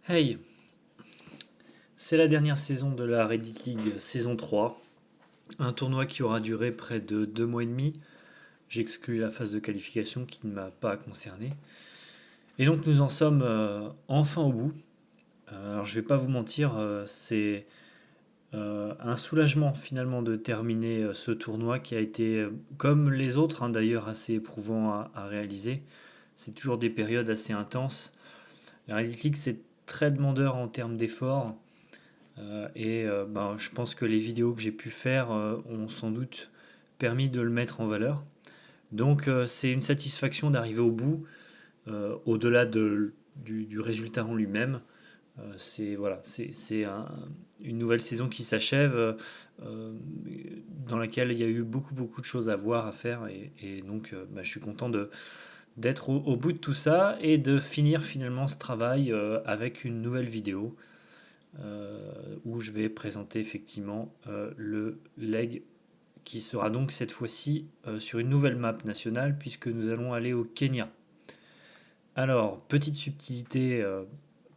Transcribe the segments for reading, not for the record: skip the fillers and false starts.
Hey, c'est la dernière saison de la Reddit League saison 3, un tournoi qui aura duré près de 2 mois et demi. J'exclus la phase de qualification qui ne m'a pas concerné. Et donc nous en sommes enfin au bout. Alors je vais pas vous mentir, c'est un soulagement finalement de terminer ce tournoi qui a été, comme les autres d'ailleurs, assez éprouvant à réaliser. C'est toujours des périodes assez intenses. La Reddit League c'est très demandeur en termes d'efforts. Je pense que les vidéos que j'ai pu faire ont sans doute permis de le mettre en valeur. Donc c'est une satisfaction d'arriver au bout, au-delà du résultat en lui-même. C'est une nouvelle saison qui s'achève, dans laquelle il y a eu beaucoup de choses à voir, à faire, je suis content d'être au bout de tout ça et de finir finalement ce travail avec une nouvelle vidéo où je vais présenter effectivement le leg qui sera donc cette fois-ci sur une nouvelle map nationale puisque nous allons aller au Kenya. Alors, petite subtilité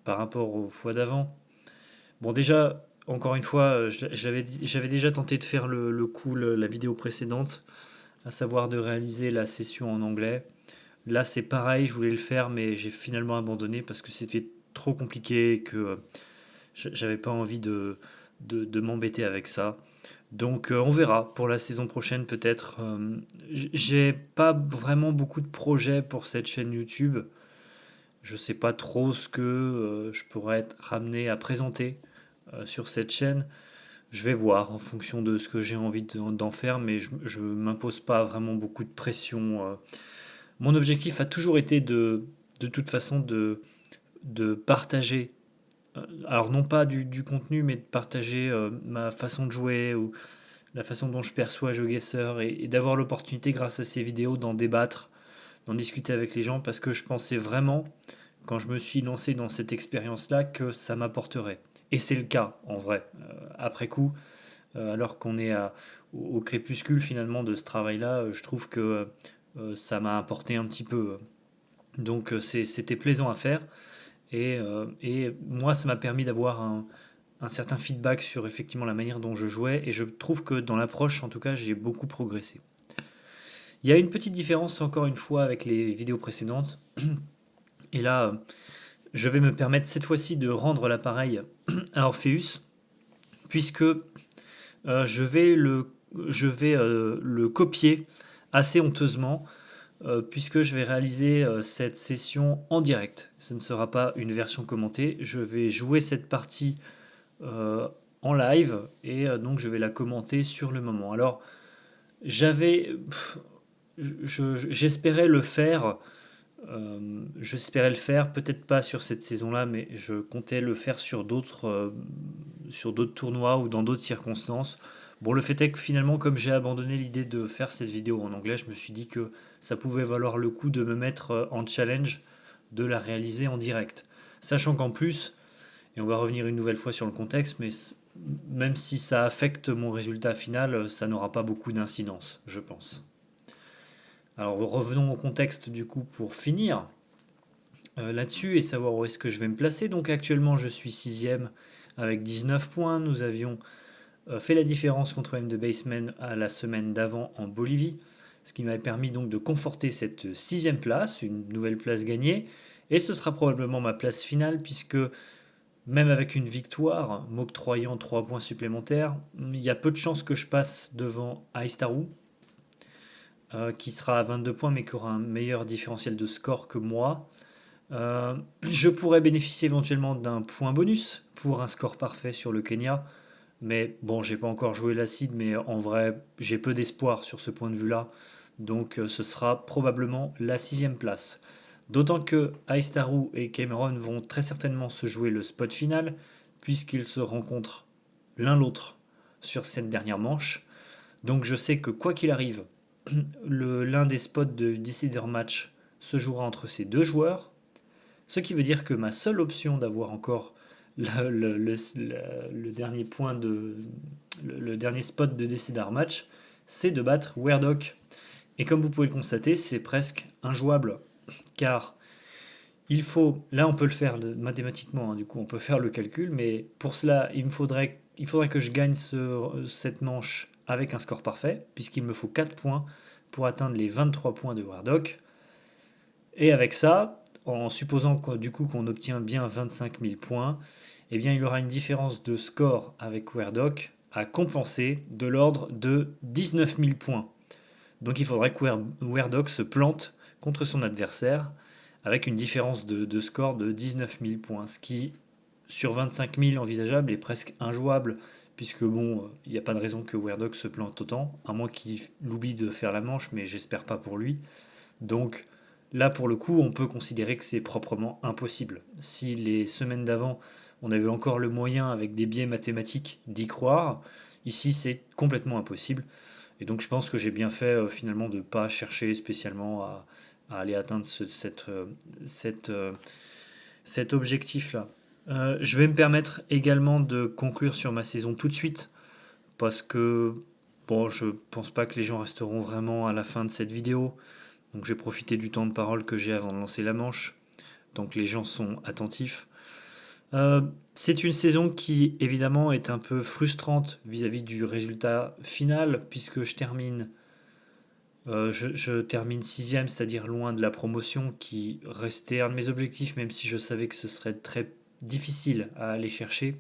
par rapport aux fois d'avant. Bon déjà, encore une fois, j'avais déjà tenté de faire le coup, la vidéo précédente, à savoir de réaliser la session en anglais. Là c'est pareil, je voulais le faire mais j'ai finalement abandonné parce que c'était trop compliqué, que j'avais pas envie de m'embêter avec ça. Donc on verra pour la saison prochaine peut-être. J'ai pas vraiment beaucoup de projets pour cette chaîne YouTube. Je sais pas trop ce que je pourrais être ramené à présenter sur cette chaîne. Je vais voir en fonction de ce que j'ai envie d'en faire, mais je m'impose pas vraiment beaucoup de pression. Mon objectif a toujours été de toute façon de partager, alors non pas du contenu, mais de partager ma façon de jouer ou la façon dont je perçois GeoGuessr et d'avoir l'opportunité grâce à ces vidéos d'en débattre, d'en discuter avec les gens parce que je pensais vraiment, quand je me suis lancé dans cette expérience-là, que ça m'apporterait. Et c'est le cas en vrai. Après coup, alors qu'on est au crépuscule finalement de ce travail-là, je trouve que ça m'a apporté un petit peu. Donc c'était plaisant à faire. Et moi, ça m'a permis d'avoir un certain feedback sur effectivement la manière dont je jouais. Et je trouve que dans l'approche, en tout cas, j'ai beaucoup progressé. Il y a une petite différence, encore une fois, avec les vidéos précédentes. Et là, je vais me permettre cette fois-ci de rendre l'appareil à Orpheus, puisque je vais le copier assez honteusement, puisque je vais réaliser cette session en direct. Ce ne sera pas une version commentée. Je vais jouer cette partie euh, en live et donc je vais la commenter sur le moment. Alors, j'avais, j'espérais le faire. J'espérais le faire, peut-être pas sur cette saison-là, mais je comptais le faire sur d'autres tournois ou dans d'autres circonstances. Bon, le fait est que finalement, comme j'ai abandonné l'idée de faire cette vidéo en anglais, je me suis dit que ça pouvait valoir le coup de me mettre en challenge de la réaliser en direct. Sachant qu'en plus, et on va revenir une nouvelle fois sur le contexte, mais même si ça affecte mon résultat final, ça n'aura pas beaucoup d'incidence, je pense. Alors revenons au contexte du coup pour finir là-dessus et savoir où est-ce que je vais me placer. Donc actuellement je suis sixième avec 19 points. Nous avions fait la différence contre M de Baseman à la semaine d'avant en Bolivie, ce qui m'avait permis donc de conforter cette sixième place, une nouvelle place gagnée. Et ce sera probablement ma place finale puisque même avec une victoire m'octroyant 3 points supplémentaires, il y a peu de chances que je passe devant Aistaru, qui sera à 22 points mais qui aura un meilleur différentiel de score que moi. Je pourrais bénéficier éventuellement d'un point bonus pour un score parfait sur le Kenya. Mais bon, j'ai pas encore joué l'acide, mais en vrai, j'ai peu d'espoir sur ce point de vue-là. Donc ce sera probablement la sixième place. D'autant que Aistaru et Cameron vont très certainement se jouer le spot final, puisqu'ils se rencontrent l'un l'autre sur cette dernière manche. Donc je sais que quoi qu'il arrive, l'un des spots de Decider Match se jouera entre ces deux joueurs. Ce qui veut dire que ma seule option d'avoir encore le dernier point le dernier spot de Decider Match, c'est de battre Weirdock. Et comme vous pouvez le constater, c'est presque injouable, car là on peut le faire mathématiquement, hein, du coup on peut faire le calcul, mais pour cela il faudrait que je gagne cette manche avec un score parfait, puisqu'il me faut 4 points pour atteindre les 23 points de Wardock. Et avec ça, en supposant du coup qu'on obtient bien 25 000 points, eh bien il y aura une différence de score avec Wardock à compenser de l'ordre de 19 000 points. Donc il faudrait que Wardock se plante contre son adversaire avec une différence de score de 19 000 points, ce qui, sur 25 000 envisageable, est presque injouable, puisque bon, il n'y a pas de raison que Weirdock se plante autant, à moins qu'il oublie de faire la manche, mais j'espère pas pour lui. Donc là, pour le coup, on peut considérer que c'est proprement impossible. Si les semaines d'avant, on avait encore le moyen, avec des biais mathématiques, d'y croire, ici c'est complètement impossible. Et donc je pense que j'ai bien fait finalement de ne pas chercher spécialement à aller atteindre cette, cet objectif-là. Je vais me permettre également de conclure sur ma saison tout de suite, parce que bon, je pense pas que les gens resteront vraiment à la fin de cette vidéo. Donc j'ai profité du temps de parole que j'ai avant de lancer la manche, donc les gens sont attentifs. Euh, c'est une saison qui évidemment est un peu frustrante vis-à-vis du résultat final, puisque je termine sixième, c'est-à-dire loin de la promotion, qui restait un de mes objectifs, même si je savais que ce serait très difficile à aller chercher.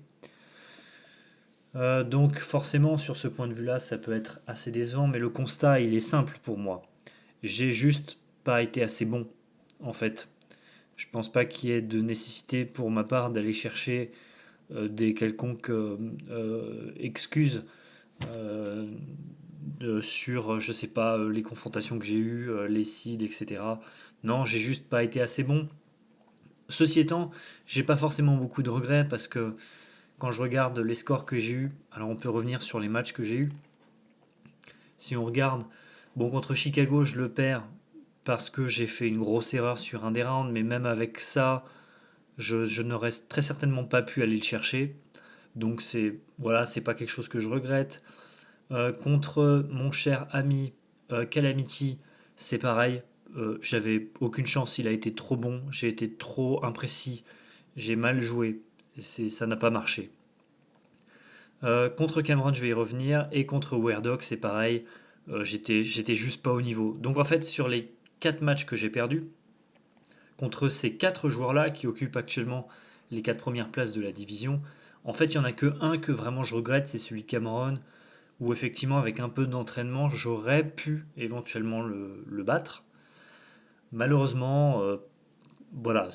Donc forcément, sur ce point de vue-là, ça peut être assez décevant, mais le constat, il est simple pour moi. J'ai juste pas été assez bon, en fait. Je pense pas qu'il y ait de nécessité pour ma part d'aller chercher des quelconques excuses euh, sur, je sais pas, les confrontations que j'ai eues, les seeds, etc. Non, j'ai juste pas été assez bon. Ceci étant, j'ai pas forcément beaucoup de regrets parce que quand je regarde les scores que j'ai eus, alors on peut revenir sur les matchs que j'ai eus. Si on regarde, bon, contre Chicago, je le perds parce que j'ai fait une grosse erreur sur un des rounds, mais même avec ça, je n'aurais très certainement pas pu aller le chercher. Donc c'est pas quelque chose que je regrette. Contre mon cher ami Calamity, c'est pareil. J'avais aucune chance, il a été trop bon, j'ai été trop imprécis, j'ai mal joué, ça n'a pas marché. Contre Cameron, je vais y revenir, et contre Weirdock, c'est pareil, j'étais juste pas au niveau. Donc en fait, sur les 4 matchs que j'ai perdus, contre ces 4 joueurs-là qui occupent actuellement les 4 premières places de la division, en fait, il n'y en a que un que vraiment je regrette, c'est celui de Cameron, où effectivement avec un peu d'entraînement j'aurais pu éventuellement le battre. Malheureusement, voilà,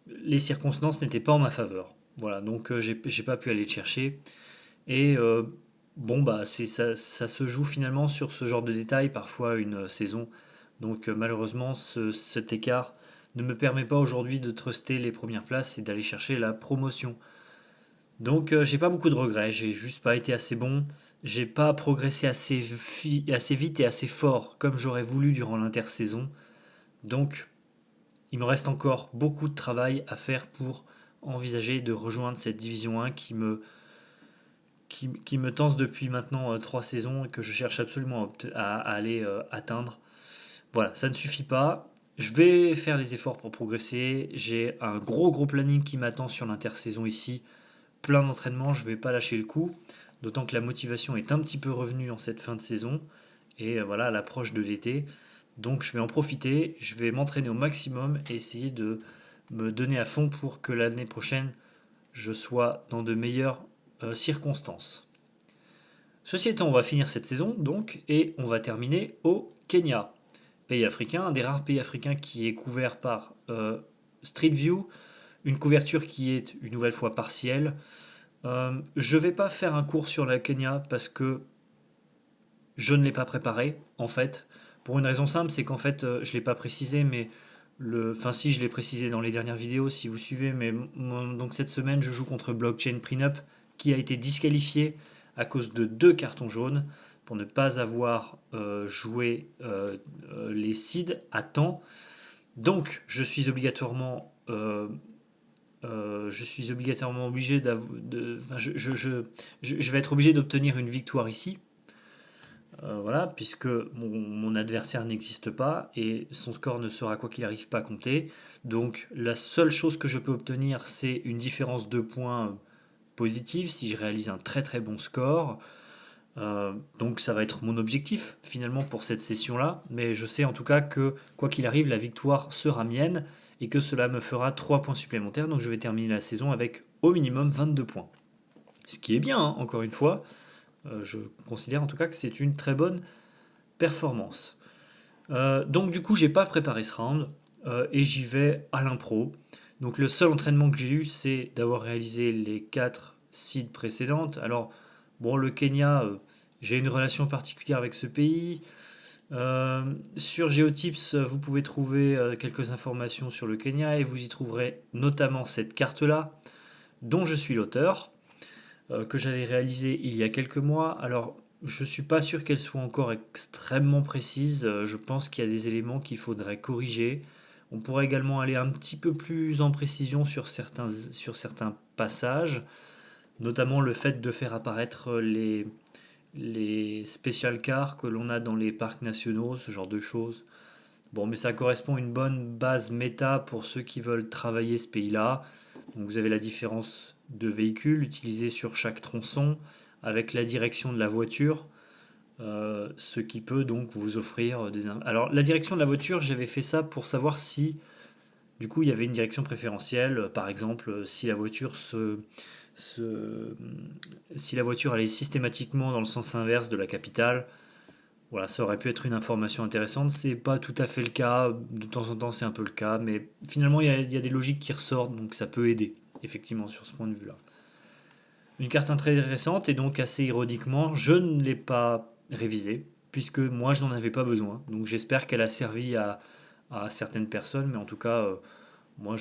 les circonstances n'étaient pas en ma faveur. Voilà, donc j'ai pas pu aller le chercher. Et bon, bah ça se joue finalement sur ce genre de détails, parfois une saison. Donc malheureusement, cet écart ne me permet pas aujourd'hui de truster les premières places et d'aller chercher la promotion. Donc j'ai pas beaucoup de regrets, j'ai juste pas été assez bon, j'ai pas progressé assez vite et assez fort comme j'aurais voulu durant l'intersaison. Donc il me reste encore beaucoup de travail à faire pour envisager de rejoindre cette division 1 qui me tense depuis maintenant 3 saisons et que je cherche absolument à aller atteindre. Voilà, ça ne suffit pas. Je vais faire les efforts pour progresser. J'ai un gros planning qui m'attend sur l'intersaison ici, plein d'entraînement, je ne vais pas lâcher le coup. D'autant que la motivation est un petit peu revenue en cette fin de saison. Et voilà, à l'approche de l'été. Donc je vais en profiter, je vais m'entraîner au maximum et essayer de me donner à fond pour que l'année prochaine, je sois dans de meilleures circonstances. Ceci étant, on va finir cette saison donc et on va terminer au Kenya. Pays africain, un des rares pays africains qui est couvert par Street View, une couverture qui est une nouvelle fois partielle. Je vais pas faire un cours sur la Kenya parce que je ne l'ai pas préparé en fait. Pour une raison simple, c'est qu'en fait je l'ai pas précisé, mais enfin si je l'ai précisé dans les dernières vidéos si vous suivez, mais donc cette semaine je joue contre Blockchain Prenup qui a été disqualifié à cause de 2 cartons jaunes pour ne pas avoir joué les seeds à temps. Donc je suis obligatoirement obligé enfin, je vais être obligé d'obtenir une victoire ici. voilà, puisque mon adversaire n'existe pas et son score ne sera quoi qu'il arrive pas compté. Donc la seule chose que je peux obtenir, c'est une différence de points positive si je réalise un très très bon score. Donc ça va être mon objectif finalement pour cette session-là, mais je sais en tout cas que quoi qu'il arrive, la victoire sera mienne et que cela me fera 3 points supplémentaires, donc je vais terminer la saison avec au minimum 22 points. Ce qui est bien, hein, encore une fois, je considère en tout cas que c'est une très bonne performance. Donc du coup, j'ai pas préparé ce round et j'y vais à l'impro. Donc le seul entraînement que j'ai eu, c'est d'avoir réalisé les 4 seeds précédentes. Alors, bon, le Kenya, j'ai une relation particulière avec ce pays. Sur Geotips, vous pouvez trouver quelques informations sur le Kenya et vous y trouverez notamment cette carte-là, dont je suis l'auteur, que j'avais réalisée il y a quelques mois. Alors, je ne suis pas sûr qu'elle soit encore extrêmement précise. Je pense qu'il y a des éléments qu'il faudrait corriger. On pourrait également aller un petit peu plus en précision sur certains passages, notamment le fait de faire apparaître les special cars que l'on a dans les parcs nationaux, ce genre de choses. Bon, mais ça correspond à une bonne base méta pour ceux qui veulent travailler ce pays-là. Donc vous avez la différence de véhicules utilisés sur chaque tronçon avec la direction de la voiture, ce qui peut donc vous offrir des... Alors la direction de la voiture, j'avais fait ça pour savoir si du coup il y avait une direction préférentielle. Par exemple, se- si la voiture allait systématiquement dans le sens inverse de la capitale, voilà, ça aurait pu être une information intéressante. C'est pas tout à fait le cas. De temps en temps, c'est un peu le cas. Mais finalement, il y a des logiques qui ressortent. Donc ça peut aider, effectivement, sur ce point de vue-là. Une carte intéressante. Et donc, assez ironiquement, je ne l'ai pas révisée. Puisque moi, je n'en avais pas besoin. Donc j'espère qu'elle a servi à certaines personnes. Mais en tout cas, moi,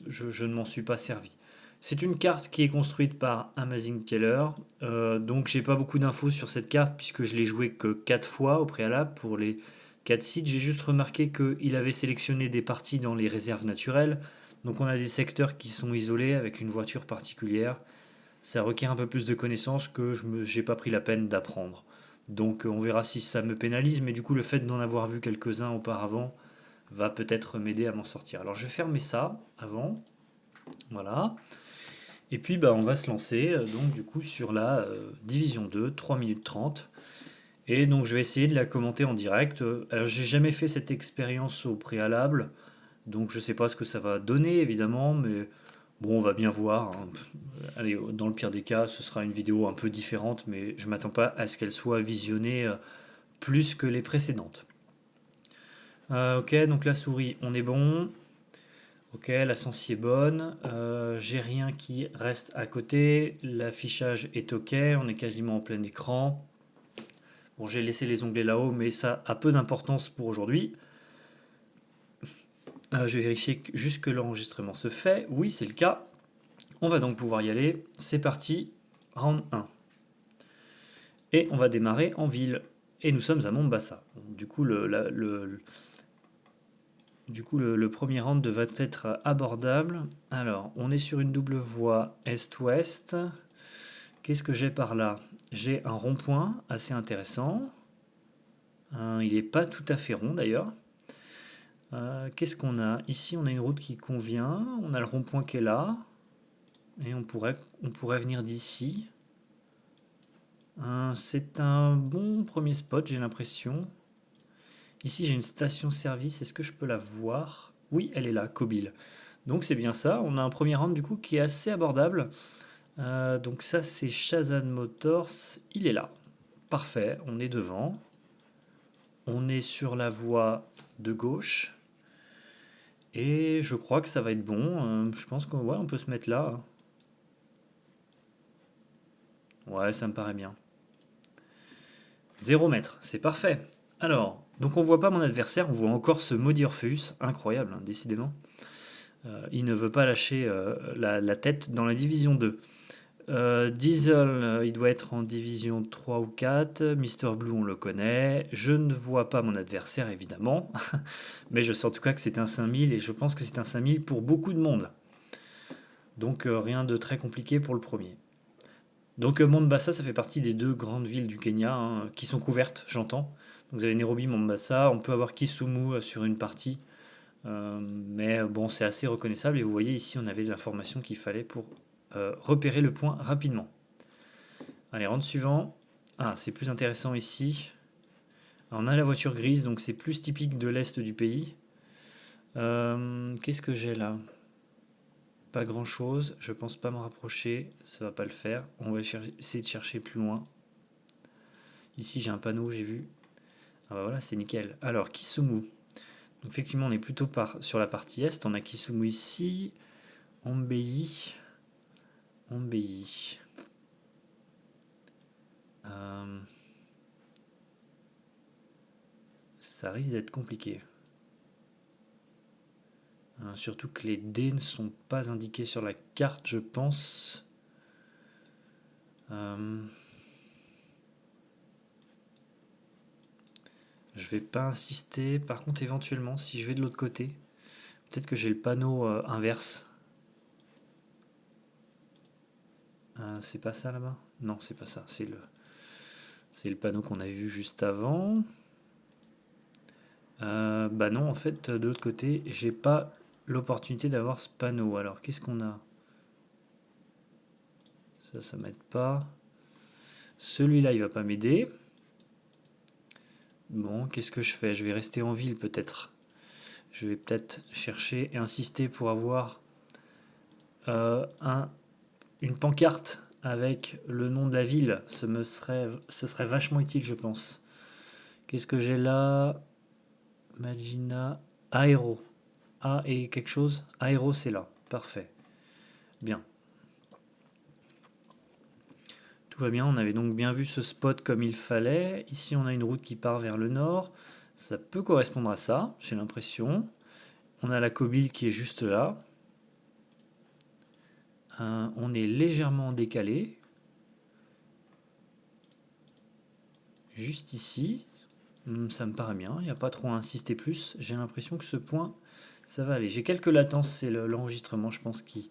je ne m'en suis pas servi. C'est une carte qui est construite par Amazing Keller, donc j'ai pas beaucoup d'infos sur cette carte puisque je l'ai jouée que 4 fois au préalable pour les 4 sites. J'ai juste remarqué qu'il avait sélectionné des parties dans les réserves naturelles, donc on a des secteurs qui sont isolés avec une voiture particulière. Ça requiert un peu plus de connaissances que j'ai pas pris la peine d'apprendre. Donc on verra si ça me pénalise, mais du coup le fait d'en avoir vu quelques-uns auparavant va peut-être m'aider à m'en sortir. Alors je vais fermer ça avant, voilà. Et puis bah, on va se lancer donc du coup sur la division 2, 3 minutes 30. Et donc je vais essayer de la commenter en direct. Alors j'ai jamais fait cette expérience au préalable, donc je sais pas ce que ça va donner évidemment, mais bon on va bien voir, hein. Allez, dans le pire des cas, ce sera une vidéo un peu différente, mais je m'attends pas à ce qu'elle soit visionnée plus que les précédentes. Ok, donc la souris, on est bon. Ok, la sensi est bonne. J'ai rien qui reste à côté. L'affichage est ok. On est quasiment en plein écran. Bon, j'ai laissé les onglets là-haut, mais ça a peu d'importance pour aujourd'hui. Je vais vérifier juste que l'enregistrement se fait. Oui, c'est le cas. On va donc pouvoir y aller. C'est parti. Round 1. Et on va démarrer en ville. Et nous sommes à Mombasa. Du coup, le premier round devrait être abordable. Alors, on est sur une double voie est-ouest. Qu'est-ce que j'ai par là? J'ai un rond-point assez intéressant. Il n'est pas tout à fait rond d'ailleurs. Qu'est-ce qu'on a? Ici, on a une route qui convient. On a le rond-point qui est là. Et on pourrait venir d'ici. C'est un bon premier spot, j'ai l'impression. Ici, j'ai une station-service. Est-ce que je peux la voir? Oui, elle est là, Kobil. Donc c'est bien ça. On a un premier round du coup qui est assez abordable. Donc ça, c'est Shazan Motors. Il est là. Parfait, on est devant. On est sur la voie de gauche. Et je crois que ça va être bon. Je pense qu'on ouais, on peut se mettre là. Ouais, ça me paraît bien. 0 mètre, c'est parfait. Alors, donc on voit pas mon adversaire, on voit encore ce maudit Orpheus. Incroyable, hein, décidément. Il ne veut pas lâcher la tête dans la division 2. Diesel, il doit être en division 3 ou 4. Mister Blue, on le connaît. Je ne vois pas mon adversaire, évidemment. Mais je sais en tout cas que c'est un 5000 et je pense que c'est un 5000 pour beaucoup de monde. Donc rien de très compliqué pour le premier. Donc Mombasa, ça fait partie des deux grandes villes du Kenya, hein, qui sont couvertes, j'entends. Donc vous avez Nairobi, Mombasa, on peut avoir Kisumu sur une partie, mais bon, c'est assez reconnaissable et vous voyez ici, on avait l'information qu'il fallait pour repérer le point rapidement. Allez, round suivant. Ah, c'est plus intéressant ici. Alors, on a la voiture grise, donc c'est plus typique de l'est du pays. Qu'est-ce que j'ai là? Pas grand chose, je pense pas me rapprocher, ça va pas le faire. On va essayer de chercher plus loin. Ici j'ai un panneau, j'ai vu. Ah bah voilà, c'est nickel. Alors, Kisumu. Donc, effectivement, on est plutôt sur la partie est. On a Kisumu ici. Ombei. Ombei. Euh, ça risque d'être compliqué. Surtout que les D ne sont pas indiqués sur la carte, je pense. Je vais pas insister. Par contre, éventuellement, si je vais de l'autre côté, peut-être que j'ai le panneau inverse. C'est pas ça là-bas? Non, c'est pas ça. C'est le panneau qu'on avait vu juste avant. Bah non, en fait, de l'autre côté, j'ai pas l'opportunité d'avoir ce panneau. Alors, qu'est-ce qu'on a? Ça m'aide pas. Celui-là, il va pas m'aider. Bon, qu'est-ce que je fais? Je vais rester en ville peut-être. Je vais peut-être chercher et insister pour avoir euh, un, une pancarte avec le nom de la ville. Ce serait vachement utile, je pense. Qu'est-ce que j'ai là? Magina. Aéro. A et quelque chose? Aéro, c'est là. Parfait. Bien. Tout va bien, on avait donc bien vu ce spot comme il fallait. Ici, on a une route qui part vers le nord. Ça peut correspondre à ça, j'ai l'impression. On a la Kobile qui est juste là. On est légèrement décalé. Juste ici. Ça me paraît bien, il n'y a pas trop à insister plus. J'ai l'impression que ce point, ça va aller. J'ai quelques latences, c'est l'enregistrement, je pense, qui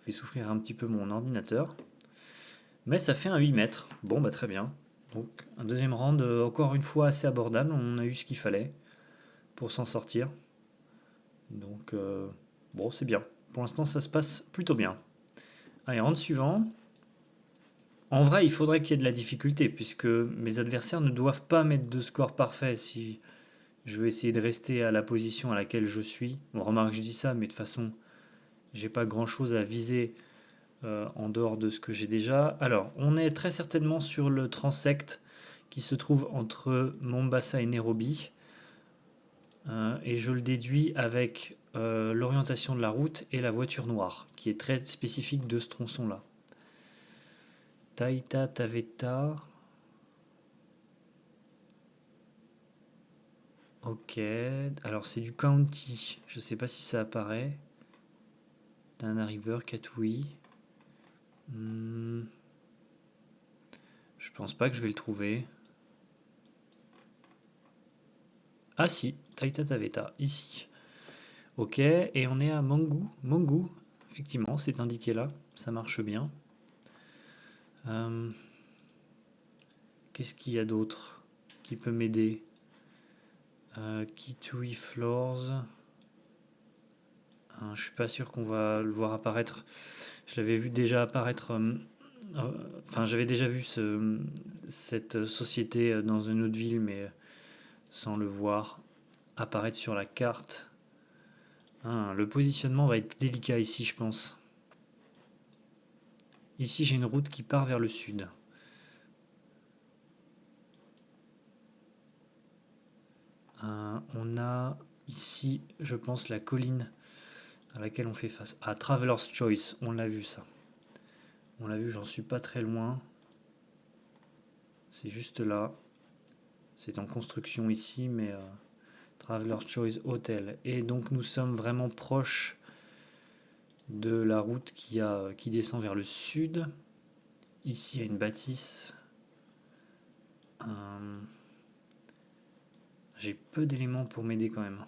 fait souffrir un petit peu mon ordinateur. Mais ça fait un 8 mètres. Bon, bah très bien. Donc, un deuxième round, encore une fois, assez abordable. On a eu ce qu'il fallait pour s'en sortir. Donc, bon, c'est bien. Pour l'instant, ça se passe plutôt bien. Allez, round suivant. En vrai, il faudrait qu'il y ait de la difficulté, puisque mes adversaires ne doivent pas mettre de score parfait si je veux essayer de rester à la position à laquelle je suis. On remarque, je dis ça, mais de toute façon, j'ai pas grand chose à viser en dehors de ce que j'ai déjà. Alors, on est très certainement sur le transect qui se trouve entre Mombasa et Nairobi. Et je le déduis avec l'orientation de la route et la voiture noire, qui est très spécifique de ce tronçon-là. Taita Taveta. Ok, alors c'est du county, je sais pas si ça apparaît. Tana River, Katui. Je pense pas que je vais le trouver. Ah si, Taita Taveta, ici. Ok, et on est à Mangu. Mangu, effectivement, c'est indiqué là, ça marche bien. Qu'est-ce qu'il y a d'autre qui peut m'aider? Kitui Floors. Je suis pas sûr qu'on va le voir apparaître. Je l'avais vu déjà apparaître. Enfin, j'avais déjà vu cette société dans une autre ville, mais sans le voir apparaître sur la carte. Le positionnement va être délicat ici, je pense. Ici, j'ai une route qui part vers le sud. On a ici, je pense, la colline à laquelle on fait face. Ah, Traveler's Choice, on l'a vu ça. On l'a vu, j'en suis pas très loin. C'est juste là. C'est en construction ici, mais Traveler's Choice Hotel. Et donc nous sommes vraiment proches de la route qui descend vers le sud. Ici, il y a une bâtisse. J'ai peu d'éléments pour m'aider quand même.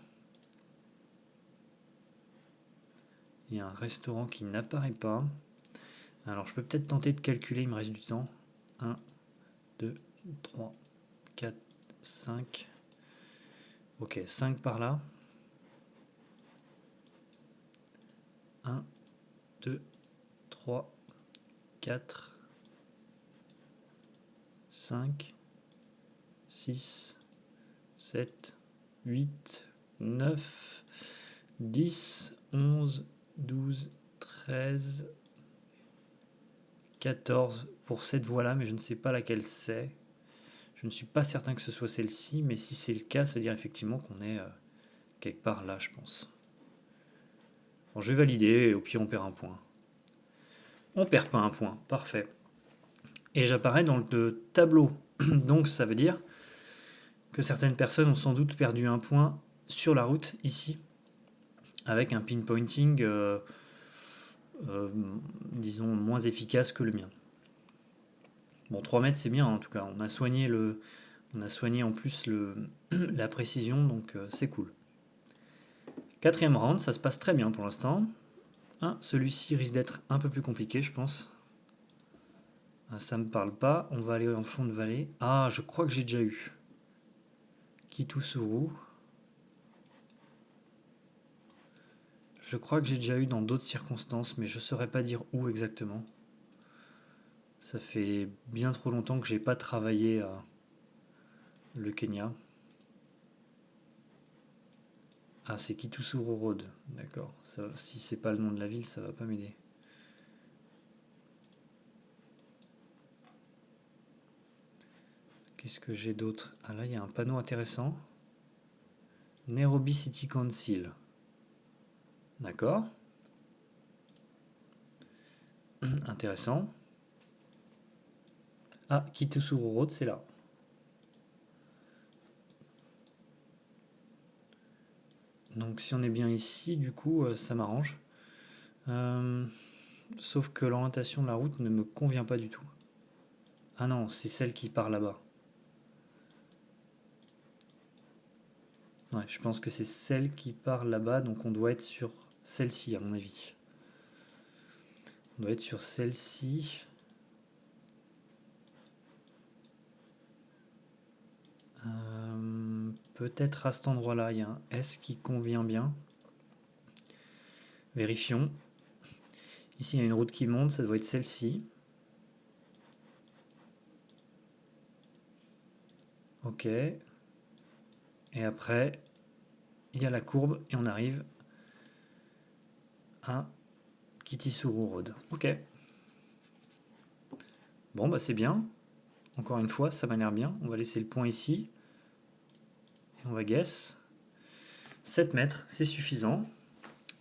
Il y a un restaurant qui n'apparaît pas. Alors je peux peut-être tenter de calculer, il me reste du temps. 1, 2, 3, 4, 5. Ok, 5 par là. 1, 2, 3, 4, 5, 6, 7, 8, 9, 10, 11, 12, 13, 14 pour cette voie-là, mais je ne sais pas laquelle c'est. Je ne suis pas certain que ce soit celle-ci, mais si c'est le cas, ça veut dire effectivement qu'on est quelque part là, je pense. Bon, je vais valider, et au pire on perd un point. On perd pas un point, parfait. Et j'apparais dans le tableau. Donc ça veut dire que certaines personnes ont sans doute perdu un point sur la route, ici, avec un pinpointing, euh, disons, moins efficace que le mien. Bon, 3 mètres c'est bien en tout cas, on a soigné en plus la précision, donc c'est cool. Quatrième round, ça se passe très bien pour l'instant. Celui-ci risque d'être un peu plus compliqué, je pense. Ça me parle pas, on va aller en fond de vallée. Ah, je crois que j'ai déjà eu. Kitusuru. Je crois que j'ai déjà eu dans d'autres circonstances, mais je saurais pas dire où exactement. Ça fait bien trop longtemps que j'ai pas travaillé le Kenya. Ah, c'est Kitusuru Road, d'accord. Si c'est pas le nom de la ville, ça va pas m'aider. Qu'est-ce que j'ai d'autre? Ah là, il y a un panneau intéressant. Nairobi City Council. D'accord. Intéressant. Ah, Kitusuru Road, c'est là. Donc si on est bien ici, du coup, ça m'arrange. Sauf que l'orientation de la route ne me convient pas du tout. Ah non, c'est celle qui part là-bas. Ouais, je pense que c'est celle qui part là-bas, donc on doit être sur celle-ci, à mon avis. On doit être sur celle-ci. Peut-être à cet endroit-là, il y a un S qui convient bien. Vérifions. Ici, il y a une route qui monte, ça doit être celle-ci. Ok. Et après, il y a la courbe et on arrive à Kitisuru Road. Ok. Bon, bah c'est bien. Encore une fois, ça m'a l'air bien. On va laisser le point ici. Et on va guess. 7 mètres, c'est suffisant.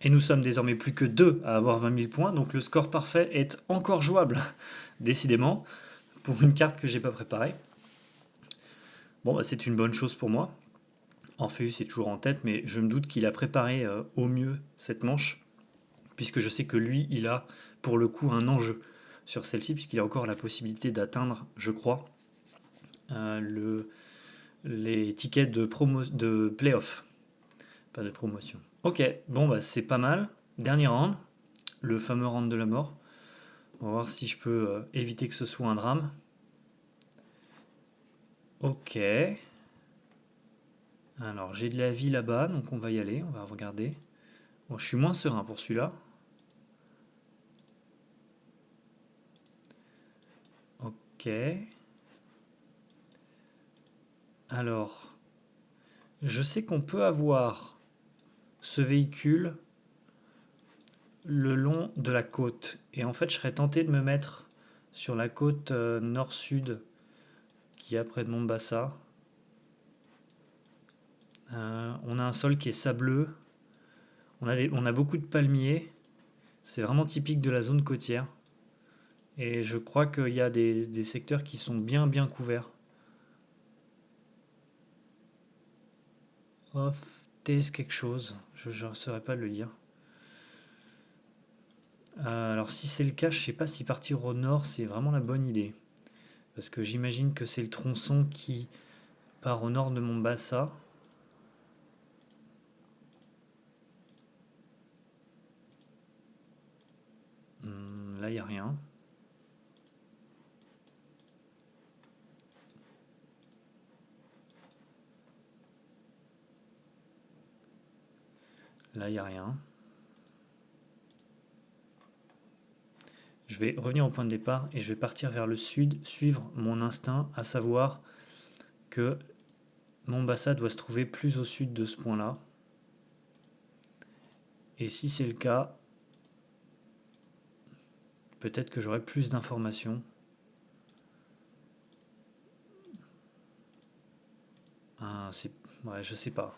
Et nous sommes désormais plus que 2 à avoir 20 000 points, donc le score parfait est encore jouable, décidément, pour une carte que j'ai pas préparée. Bon, bah, c'est une bonne chose pour moi. Orpheus est toujours en tête, mais je me doute qu'il a préparé au mieux cette manche, puisque je sais que lui, il a pour le coup un enjeu sur celle-ci, puisqu'il a encore la possibilité d'atteindre, je crois, les tickets de playoff, pas de promotion. Ok, bon, bah, c'est pas mal. Dernier round, le fameux round de la mort. On va voir si je peux éviter que ce soit un drame. Ok. Alors, j'ai de la vie là-bas, donc on va y aller, on va regarder. Bon, je suis moins serein pour celui-là. Ok. Alors, je sais qu'on peut avoir ce véhicule le long de la côte. Et en fait, je serais tenté de me mettre sur la côte nord-sud qui est près de Mombasa. On a un sol qui est sableux. On a beaucoup de palmiers. C'est vraiment typique de la zone côtière. Et je crois qu'il y a des secteurs qui sont bien couverts. Off TS quelque chose, je ne saurais pas le lire. Alors si c'est le cas, je sais pas si partir au nord c'est vraiment la bonne idée. Parce que j'imagine que c'est le tronçon qui part au nord de Mombasa. Là il n'y a rien. Là, il n'y a rien. Je vais revenir au point de départ et je vais partir vers le sud, suivre mon instinct, à savoir que Mombasa doit se trouver plus au sud de ce point-là. Et si c'est le cas, peut-être que j'aurai plus d'informations. Ah, ouais, je sais pas.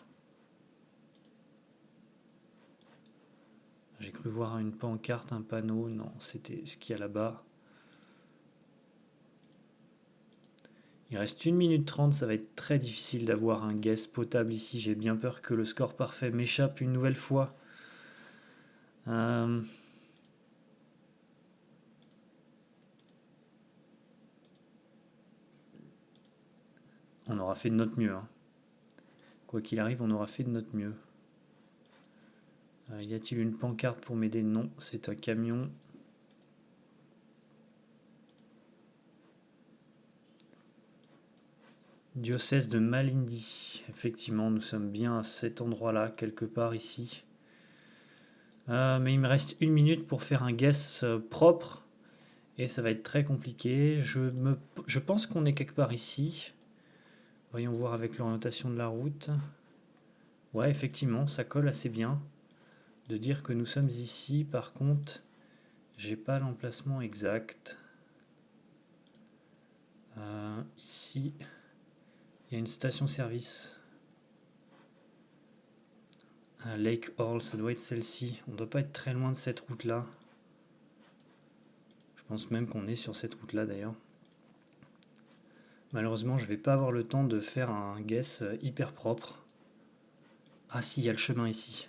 J'ai cru voir une pancarte, un panneau. Non, c'était ce qu'il y a là-bas. Il reste 1 minute 30, ça va être très difficile d'avoir un guess potable ici. J'ai bien peur que le score parfait m'échappe une nouvelle fois. On aura fait de notre mieux, hein. Quoi qu'il arrive, on aura fait de notre mieux. Y a-t-il une pancarte pour m'aider? Non, c'est un camion. Diocèse de Malindi. Effectivement, nous sommes bien à cet endroit-là, quelque part ici. Mais il me reste 1 minute pour faire un guess propre. Et ça va être très compliqué. Je pense qu'on est quelque part ici. Voyons voir avec l'orientation de la route. Ouais, effectivement, ça colle assez bien. De dire que nous sommes ici, par contre, j'ai pas l'emplacement exact. Ici, il y a une station-service. Lake Hall, ça doit être celle-ci. On doit pas être très loin de cette route-là. Je pense même qu'on est sur cette route-là d'ailleurs. Malheureusement, je vais pas avoir le temps de faire un guess hyper propre. Ah si, il y a le chemin ici.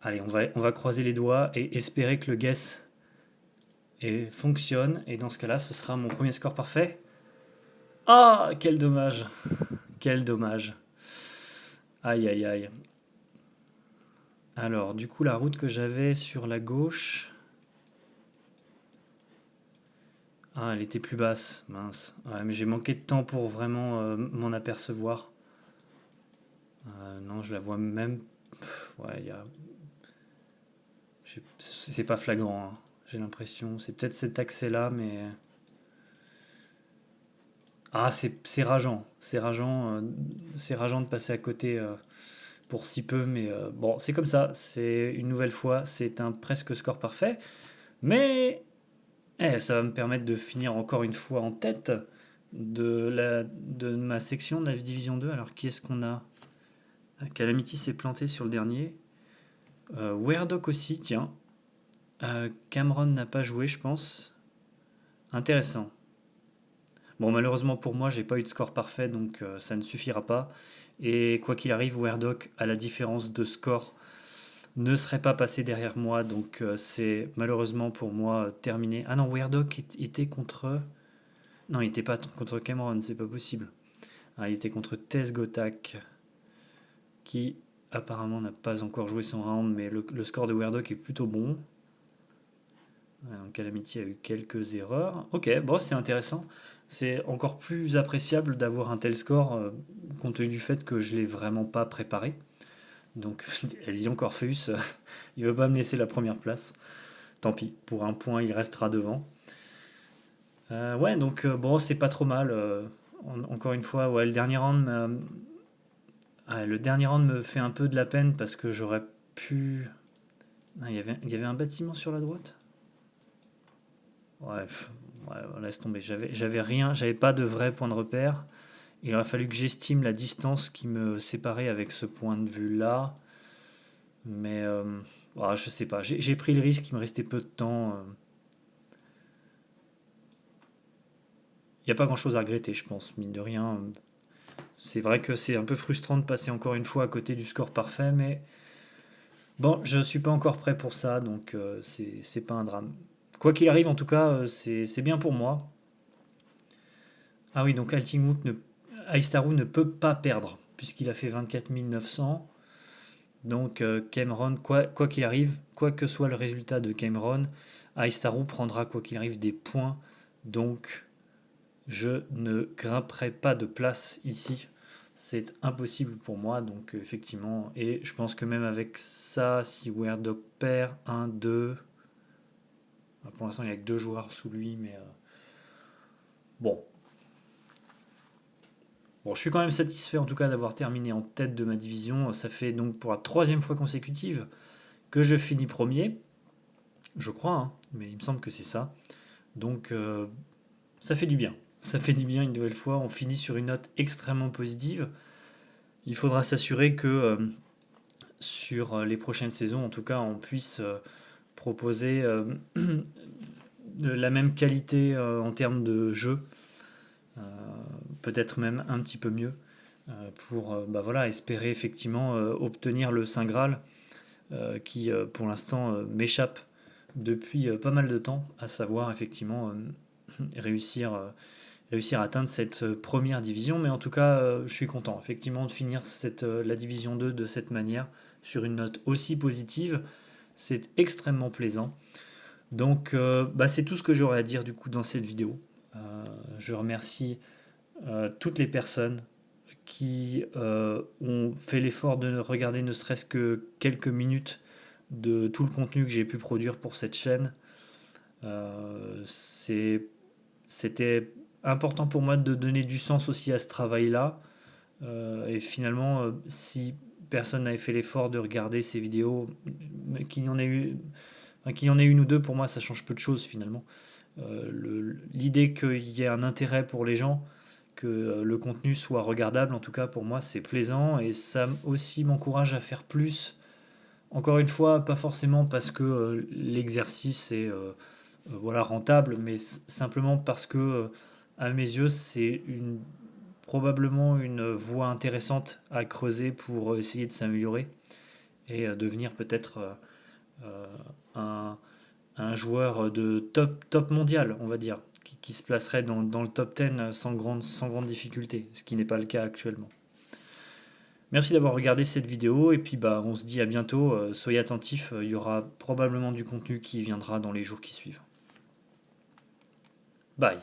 Allez, on va croiser les doigts et espérer que le guess fonctionne. Et dans ce cas-là, ce sera mon premier score parfait. Ah, quel dommage. Quel dommage. Aïe, aïe, aïe. Alors, du coup, la route que j'avais sur la gauche... Ah, elle était plus basse, mince. Ouais, mais j'ai manqué de temps pour vraiment m'en apercevoir. Non, je la vois même... ouais, il y a... C'est pas flagrant, hein, j'ai l'impression. C'est peut-être cet accès-là, mais... Ah, c'est rageant. C'est rageant de passer à côté pour si peu, mais bon, c'est comme ça. C'est une nouvelle fois, c'est un presque score parfait. Mais ça va me permettre de finir encore une fois en tête de ma section de la division 2. Alors, qui est-ce qu'on a? Calamity s'est planté sur le dernier. Weirdock aussi, tiens. Cameron n'a pas joué, je pense. Intéressant. Bon, malheureusement pour moi, j'ai pas eu de score parfait, donc ça ne suffira pas. Et quoi qu'il arrive, Weirdock, à la différence de score, ne serait pas passé derrière moi, donc c'est malheureusement pour moi terminé. Ah non, Weirdock était contre... Non, il était pas contre Cameron, c'est pas possible. Ah, il était contre Tess Gotak, qui apparemment n'a pas encore joué son round, mais le score de Weirdock est plutôt bon. Ouais, donc Calamity a eu quelques erreurs. Ok, bon, c'est intéressant. C'est encore plus appréciable d'avoir un tel score, compte tenu du fait que je l'ai vraiment pas préparé. Donc, disons qu'Orpheus, il veut pas me laisser la première place. Tant pis, pour un point, il restera devant. Ouais, donc bon, c'est pas trop mal. Encore une fois, ouais, le dernier round me fait un peu de la peine parce que j'aurais pu. Ah, il y avait un bâtiment sur la droite? Ouais, ouais, laisse tomber. J'avais rien, j'avais pas de vrai point de repère. Il aurait fallu que j'estime la distance qui me séparait avec ce point de vue-là. Mais je sais pas. J'ai pris le risque, il me restait peu de temps. Il n'y a pas grand-chose à regretter, je pense, mine de rien. C'est vrai que c'est un peu frustrant de passer encore une fois à côté du score parfait, mais bon, je suis pas encore prêt pour ça, donc c'est pas un drame. Quoi qu'il arrive, en tout cas, c'est bien pour moi. Ah oui, donc Aistaru ne peut pas perdre, puisqu'il a fait 24 900. Donc Cameron, quoi qu'il arrive, quoi que soit le résultat de Cameron, Aistaru prendra quoi qu'il arrive des points. Donc je ne grimperai pas de place ici. c'est impossible pour moi, donc effectivement, et je pense que même avec ça, si Werdog perd 1-2, pour l'instant il n'y a que 2 joueurs sous lui, mais bon. Bon, je suis quand même satisfait en tout cas d'avoir terminé en tête de ma division. Ça fait donc pour la 3e fois consécutive que je finis premier, je crois, hein, mais il me semble que c'est ça. Donc ça fait du bien. Ça fait du bien une nouvelle fois. On finit sur une note extrêmement positive. Il faudra s'assurer que sur les prochaines saisons, en tout cas, on puisse proposer la même qualité en termes de jeu, peut-être même un petit peu mieux, pour bah voilà, espérer effectivement obtenir le Saint Graal qui pour l'instant m'échappe depuis pas mal de temps, à savoir effectivement réussir, réussir à atteindre cette première division. Mais en tout cas, je suis content effectivement de finir la division 2 de cette manière, sur une note aussi positive. C'est extrêmement plaisant. Donc bah, c'est tout ce que j'aurais à dire du coup dans cette vidéo. Je remercie toutes les personnes qui ont fait l'effort de regarder ne serait-ce que quelques minutes de tout le contenu que j'ai pu produire pour cette chaîne. C'était important pour moi de donner du sens aussi à ce travail-là. Et finalement, si personne n'avait fait l'effort de regarder ces vidéos, qu'il y en ait eu, enfin, qu'il y en ait une ou deux, pour moi, ça change peu de choses finalement. L'idée qu'il y ait un intérêt pour les gens, que le contenu soit regardable, en tout cas pour moi, c'est plaisant et ça aussi m'encourage à faire plus. Encore une fois, pas forcément parce que l'exercice est voilà, rentable, mais simplement parce que, à mes yeux, c'est probablement une voie intéressante à creuser pour essayer de s'améliorer et devenir peut-être euh, un, un joueur de top mondial, on va dire, qui se placerait dans le top 10 sans grande difficulté, ce qui n'est pas le cas actuellement. Merci d'avoir regardé cette vidéo et puis bah, on se dit à bientôt. Soyez attentifs, il y aura probablement du contenu qui viendra dans les jours qui suivent. Bye.